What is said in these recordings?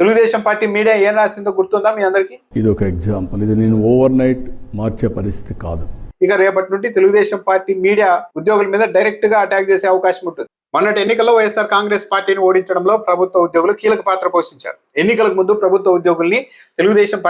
Telugu Desam party media ఏం రాసిందో గుర్తుందా మీ అందరికీ? ఇది ఒక ఎగ్జాంపుల్. ఇది నేను ఓవర్ నైట్ మార్చే పరిస్థితి కాదు. ఇక రేపటి నుండి తెలుగుదేశం పార్టీ మీడియా ఉద్యోగుల మీద డైరెక్ట్ గా అటాక్ చేసే అవకాశం ఉంటుంది. మొన్నటి ఎన్నికల్లో వైఎస్ఆర్ కాంగ్రెస్ పార్టీని ఓడించడంలో ప్రభుత్వ ఉద్యోగులు కీలక పాత్ర పోషించారు. ఎన్నికలకు ముందు ప్రభుత్వ ఉద్యోగుల్ని తెలుగుదేశం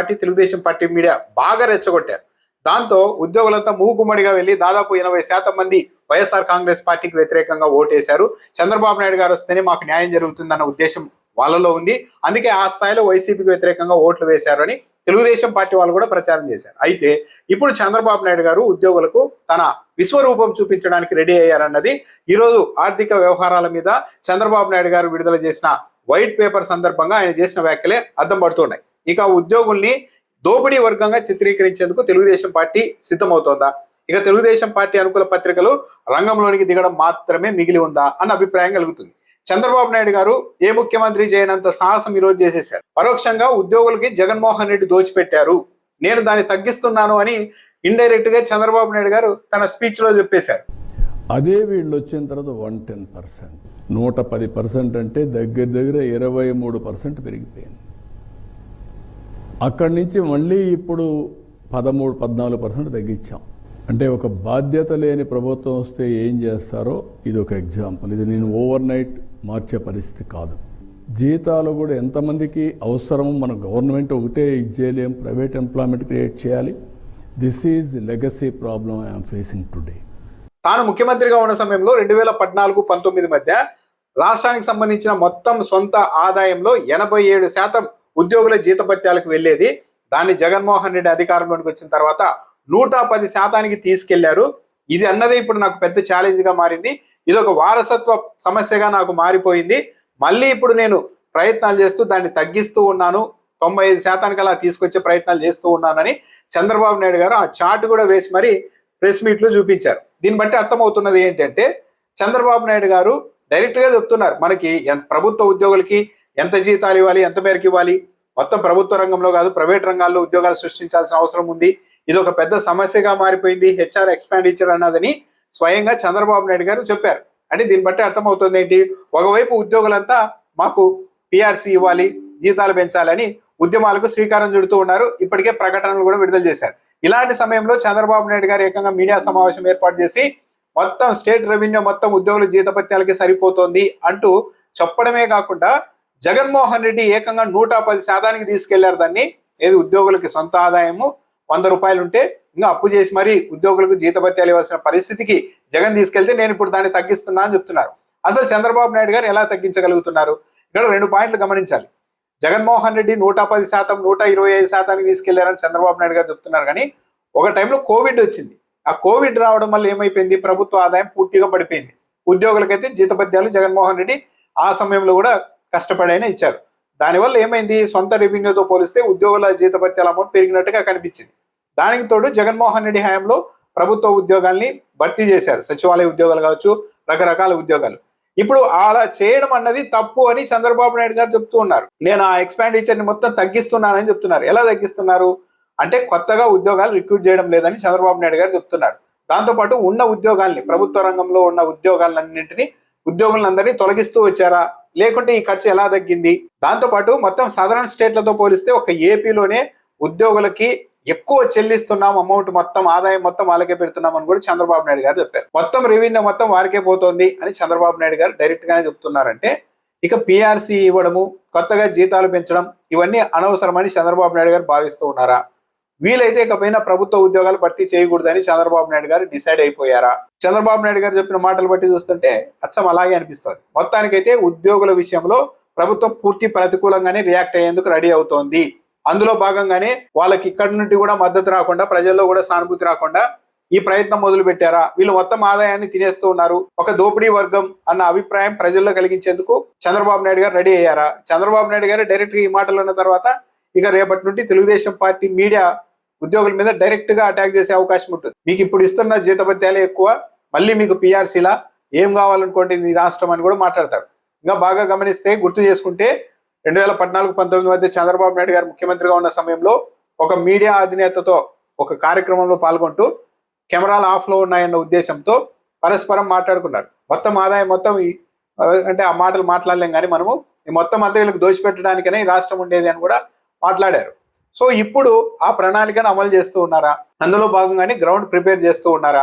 పార్టీ మీడియా బాగా రెచ్చగొట్టారు. దాంతో ఉద్యోగులంతా మూకుమ్మడిగా వెళ్లి దాదాపు 80% మంది వైఎస్ఆర్ కాంగ్రెస్ పార్టీకి వ్యతిరేకంగా ఓటేశారు. చంద్రబాబు నాయుడు గారు వస్తేనే మాకు న్యాయం జరుగుతుందన్న ఉద్దేశం వాళ్ళలో ఉంది. అందుకే ఆ స్థాయిలో వైసీపీకి వ్యతిరేకంగా ఓట్లు వేశారు అని తెలుగుదేశం పార్టీ వాళ్ళు కూడా ప్రచారం చేశారు. అయితే ఇప్పుడు చంద్రబాబు నాయుడు గారు ఉద్యోగులకు తన విశ్వరూపం చూపించడానికి రెడీ అయ్యారన్నది ఈరోజు ఆర్థిక వ్యవహారాల మీద చంద్రబాబు నాయుడు గారు విడుదల చేసిన వైట్ పేపర్ సందర్భంగా ఆయన చేసిన వ్యాఖ్యలే అద్దం పడుతున్నాయి. ఇక ఉద్యోగుల్ని దోపిడీ వర్గంగా చిత్రీకరించేందుకు తెలుగుదేశం పార్టీ సిద్ధమవుతోందా, ఇక తెలుగుదేశం పార్టీ అనుకూల పత్రికలు రంగంలోనికి దిగడం మాత్రమే మిగిలి ఉందా అన్న అభిప్రాయం కలుగుతుంది. చంద్రబాబు నాయుడు గారు ఏ ముఖ్యమంత్రి చేయనంత సాహసం ఈరోజు చేసేశారు. పరోక్షంగా ఉద్యోగులకి జగన్మోహన్ రెడ్డి దోచిపెట్టారు, నేను దాన్ని తగ్గిస్తున్నాను అని ఇండైరెక్ట్ గా చంద్రబాబు నాయుడు గారు తన స్పీచ్ లో చెప్పేశారు. అదే వీళ్ళు వచ్చిన తర్వాత 110%, 110% అంటే దగ్గర 23% పెరిగిపోయింది. అక్కడి నుంచి మళ్ళీ ఇప్పుడు 13-14% తగ్గించాం. అంటే ఒక బాధ్యత లేని ప్రభుత్వం వస్తే ఏం చేస్తారో ఇది ఒక ఎగ్జాంపుల్. ఇది నేను ఓవర్ నైట్ మార్చే పరిస్థితి కాదు. జీతాలు కూడా ఎంతమందికి అవసరమో మన గవర్నమెంట్ ఒకటే ఇచ్చేయలేం, ప్రైవేట్ ఎంప్లాయ్మెంట్ క్రియేట్ చేయాలి. This is legacy problem I'm facing today. తాను ముఖ్యమంత్రిగా ఉన్న సమయంలో 2014-19 మధ్య రాష్ట్రానికి సంబంధించిన మొత్తం సొంత ఆదాయంలో 87% ఉద్యోగుల జీతభత్యాలకు వెళ్లేది. దాన్ని జగన్మోహన్ రెడ్డి అధికారంలోకి వచ్చిన తర్వాత 110% తీసుకెళ్లారు. ఇది అన్నదే ఇప్పుడు నాకు పెద్ద ఛాలెంజ్ గా మారింది. ఇది ఒక వారసత్వ సమస్యగా నాకు మారిపోయింది. మళ్ళీ ఇప్పుడు నేను ప్రయత్నాలు చేస్తూ దాన్ని తగ్గిస్తూ ఉన్నాను, 95% అలా తీసుకొచ్చే ప్రయత్నాలు చేస్తూ ఉన్నానని చంద్రబాబు నాయుడు గారు ఆ చార్ట్ కూడా వేసి మరి ప్రెస్ మీట్లు చూపించారు. దీన్ని బట్టి అర్థమవుతున్నది ఏంటంటే చంద్రబాబు నాయుడు గారు డైరెక్ట్ గా చెప్తున్నారు, మనకి ప్రభుత్వ ఉద్యోగులకి ఎంత జీతాలు ఇవ్వాలి, ఎంత మేరకు ఇవ్వాలి, మొత్తం ప్రభుత్వ రంగంలో కాదు ప్రైవేట్ రంగాల్లో ఉద్యోగాలు సృష్టించాల్సిన అవసరం ఉంది, ఇది ఒక పెద్ద సమస్యగా మారిపోయింది హెచ్ఆర్ ఎక్స్పెండిచర్ అన్నదని స్వయంగా చంద్రబాబు నాయుడు గారు చెప్పారు. అంటే దీన్ని బట్టి అర్థమవుతుంది ఏంటి, ఒకవైపు ఉద్యోగులంతా మాకు పిఆర్సీ ఇవ్వాలి, జీతాలు పెంచాలని ఉద్యమాలకు శ్రీకారం చుడుతూ ఉన్నారు. ఇప్పటికే ప్రకటనలు కూడా విడుదల చేశారు. ఇలాంటి సమయంలో చంద్రబాబు నాయుడు గారు ఏకంగా మీడియా సమావేశం ఏర్పాటు చేసి మొత్తం స్టేట్ రెవెన్యూ మొత్తం ఉద్యోగుల జీతభత్యాలకి సరిపోతోంది అంటూ చెప్పడమే కాకుండా జగన్మోహన్ రెడ్డి ఏకంగా 110% తీసుకెళ్లారు. దాన్ని ఏది ఉద్యోగులకి సొంత ఆదాయము 100 రూపాయలు ఉంటే ఇంకా అప్పు చేసి మరీ ఉద్యోగులకు జీతభత్యాలు ఇవ్వాల్సిన పరిస్థితికి జగన్ తీసుకెళ్తే నేను ఇప్పుడు దాన్ని తగ్గిస్తున్నా అని చెప్తున్నారు. అసలు చంద్రబాబు నాయుడు గారు ఎలా తగ్గించగలుగుతున్నారు? ఇక్కడ 2 పాయింట్లు గమనించాలి. జగన్మోహన్ రెడ్డి 110%, 125% తీసుకెళ్లారని చంద్రబాబు నాయుడు గారు చెప్తున్నారు. కానీ ఒక టైంలో కోవిడ్ వచ్చింది. ఆ కోవిడ్ రావడం వల్ల ఏమైపోయింది, ప్రభుత్వ ఆదాయం పూర్తిగా పడిపోయింది. ఉద్యోగులకైతే జీతభత్యాలు జగన్మోహన్ రెడ్డి ఆ సమయంలో కూడా కష్టపడైనా ఇచ్చారు. దానివల్ల ఏమైంది, సొంత రెవెన్యూతో పోలిస్తే ఉద్యోగుల జీతభత్యాల అమౌంట్ పెరిగినట్టుగా కనిపించింది. దానికి తోడు జగన్మోహన్ రెడ్డి హయాంలో ప్రభుత్వ ఉద్యోగాల్ని భర్తీ చేశారు, సచివాలయ ఉద్యోగాలు కావచ్చు, రకరకాల ఉద్యోగాలు. ఇప్పుడు అలా చేయడం అన్నది తప్పు అని చంద్రబాబు నాయుడు గారు చెప్తూ ఉన్నారు. నేను ఆ ఎక్స్పెండిచర్ ని మొత్తం తగ్గిస్తున్నానని చెప్తున్నారు. ఎలా తగ్గిస్తున్నారు అంటే కొత్తగా ఉద్యోగాలు రిక్రూట్ చేయడం లేదని చంద్రబాబు నాయుడు గారు చెప్తున్నారు. దాంతోపాటు ఉన్న ఉద్యోగాల్ని, ప్రభుత్వ రంగంలో ఉన్న ఉద్యోగాలన్నింటినీ ఉద్యోగులందరినీ తొలగిస్తూ వచ్చారా, లేకుంటే ఈ ఖర్చు ఎలా తగ్గింది? దాంతోపాటు మొత్తం సదరన్ స్టేట్లతో పోలిస్తే ఒక ఏపీలోనే ఉద్యోగులకి ఎక్కువ చెల్లిస్తున్నాం అమౌంట్, మొత్తం ఆదాయం మొత్తం వాళ్ళకే పెడుతున్నాం అని కూడా చంద్రబాబు నాయుడు గారు చెప్పారు. మొత్తం రెవెన్యూ మొత్తం వారికే పోతోంది అని చంద్రబాబు నాయుడు గారు డైరెక్ట్ గానే చెప్తున్నారంటే ఇక పిఆర్సీ ఇవ్వడము, కొత్తగా జీతాలు పెంచడం ఇవన్నీ అనవసరమని చంద్రబాబు నాయుడు గారు భావిస్తూ ఉన్నారా? వీలైతే ఇకపైన ప్రభుత్వ ఉద్యోగాలు భర్తీ చేయకూడదని చంద్రబాబు నాయుడు గారు డిసైడ్ అయిపోయారా? చంద్రబాబు నాయుడు గారు చెప్పిన మాటలు బట్టి చూస్తుంటే అచ్చం అలాగే అనిపిస్తుంది. మొత్తానికైతే ఉద్యోగుల విషయంలో ప్రభుత్వం పూర్తి ప్రతికూలంగానే రియాక్ట్ అయ్యేందుకు రెడీ అవుతోంది. అందులో భాగంగానే వాళ్ళకి ఇక్కడి నుండి కూడా మద్దతు రాకుండా, ప్రజల్లో కూడా సానుభూతి రాకుండా ఈ ప్రయత్నం మొదలు పెట్టారా? వీళ్ళు మొత్తం ఆదాయాన్ని తినేస్తూ ఉన్నారు, ఒక దోపిడీ వర్గం అన్న అభిప్రాయం ప్రజల్లో కలిగించేందుకు చంద్రబాబు నాయుడు గారు రెడీ అయ్యారా? చంద్రబాబు నాయుడు గారు డైరెక్ట్ గా ఈ మాటలు అన్న తర్వాత ఇక రేపటి నుండి తెలుగుదేశం పార్టీ మీడియా ఉద్యోగుల మీద డైరెక్ట్ గా అటాక్ చేసే అవకాశం ఉంటుంది. మీకు ఇప్పుడు ఇస్తున్న జీతభత్యాలే ఎక్కువ, మళ్ళీ మీకు పిఆర్సీలా ఏం కావాలనుకోండి ఈ రాష్ట్రం అని కూడా మాట్లాడతారు. ఇంకా బాగా గమనిస్తే, గుర్తు చేసుకుంటే 2014-19 మధ్య చంద్రబాబు నాయుడు గారు ముఖ్యమంత్రిగా ఉన్న సమయంలో ఒక మీడియా అధినేతతో ఒక కార్యక్రమంలో పాల్గొంటూ కెమెరాలు ఆఫ్ లో ఉన్నాయన్న ఉద్దేశంతో పరస్పరం మాట్లాడుకున్నారు. మొత్తం ఆదాయం మొత్తం అంటే ఆ మాటలు మాట్లాడలేం కానీ మనము ఈ మొత్తం అంతా వీళ్ళకి దోచిపెట్టడానికనే ఈ రాష్ట్రం ఉండేది అని కూడా మాట్లాడారు. సో ఇప్పుడు ఆ ప్రణాళికను అమలు చేస్తూ ఉన్నారా, అందులో భాగంగానే గ్రౌండ్ ప్రిపేర్ చేస్తూ ఉన్నారా,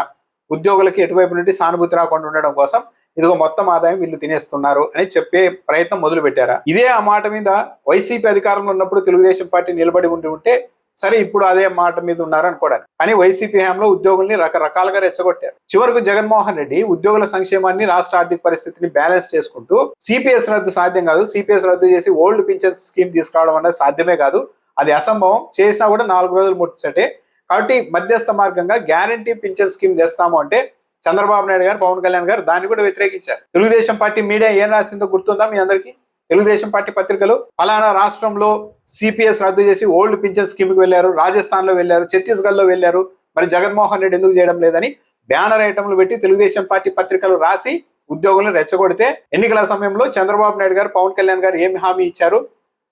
ఉద్యోగులకి ఎటువైపు నుండి సానుభూతి రాకుండా ఉండడం కోసం ఇదిగో మొత్తం ఆదాయం వీళ్ళు తినేస్తున్నారు అని చెప్పే ప్రయత్నం మొదలు పెట్టారా? ఇదే ఆ మాట మీద వైసీపీ అధికారంలో ఉన్నప్పుడు తెలుగుదేశం పార్టీ నిలబడి ఉంటే సరే ఇప్పుడు అదే మాట మీద ఉన్నారు అనుకోవడానికి. కానీ వైసీపీ హయాంలో ఉద్యోగుల్ని రకరకాలుగా రెచ్చగొట్టారు. చివరకు జగన్మోహన్ రెడ్డి ఉద్యోగుల సంక్షేమాన్ని, రాష్ట్ర ఆర్థిక పరిస్థితిని బ్యాలెన్స్ చేసుకుంటూ సిపిఎస్ రద్దు సాధ్యం కాదు, సిపిఎస్ రద్దు చేసి ఓల్డ్ పింఛన్ స్కీమ్ తీసుకురావడం అనేది సాధ్యమే కాదు, అది అసంభవం, చేసినా కూడా 4 రోజులు ముచ్చటే, కాబట్టి మధ్యస్థ మార్గంగా గ్యారంటీ పింఛన్ స్కీమ్ తెస్తాము అంటే చంద్రబాబు నాయుడు గారు, పవన్ కళ్యాణ్ గారు దాన్ని కూడా వ్యతిరేకించారు. తెలుగుదేశం పార్టీ మీడియా ఏం రాసిందో గుర్తుందా మీ అందరికీ? తెలుగుదేశం పార్టీ పత్రికలు ఫలానా రాష్ట్రంలో సిపిఎస్ రద్దు చేసి ఓల్డ్ పింఛన్ స్కీమ్ కి వెళ్లారు, రాజస్థాన్ లో వెళ్లారు, ఛత్తీస్గఢ్ లో వెళ్లారు, మరి జగన్మోహన్ రెడ్డి ఎందుకు చేయడం లేదని బ్యానర్ ఐటమ్లు పెట్టి తెలుగుదేశం పార్టీ పత్రికలు రాసి ఉద్యోగులను రెచ్చగొడితే ఎన్నికల సమయంలో చంద్రబాబు నాయుడు గారు, పవన్ కళ్యాణ్ గారు ఏమి హామీ ఇచ్చారు?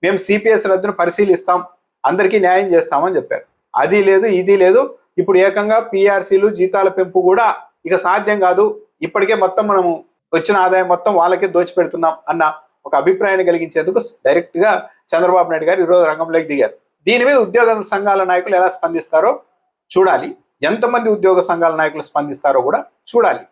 మేము సిపిఎస్ రద్దును పరిశీలిస్తాం, అందరికీ న్యాయం చేస్తామని చెప్పారు. అది లేదు, ఇది లేదు. ఇప్పుడు ఏకంగా పిఆర్సీలు, జీతాల పెంపు కూడా ఇక సాధ్యం కాదు, ఇప్పటికే మొత్తం మనము వచ్చిన ఆదాయం మొత్తం వాళ్ళకే దోచిపెడుతున్నాం అన్న ఒక అభిప్రాయాన్ని కలిగించేందుకు డైరెక్ట్ గా చంద్రబాబు నాయుడు గారు ఈరోజు రంగంలోకి దిగారు. దీని మీద ఉద్యోగ సంఘాల నాయకులు ఎలా స్పందిస్తారో చూడాలి, ఎంతమంది ఉద్యోగ సంఘాల నాయకులు స్పందిస్తారో కూడా చూడాలి.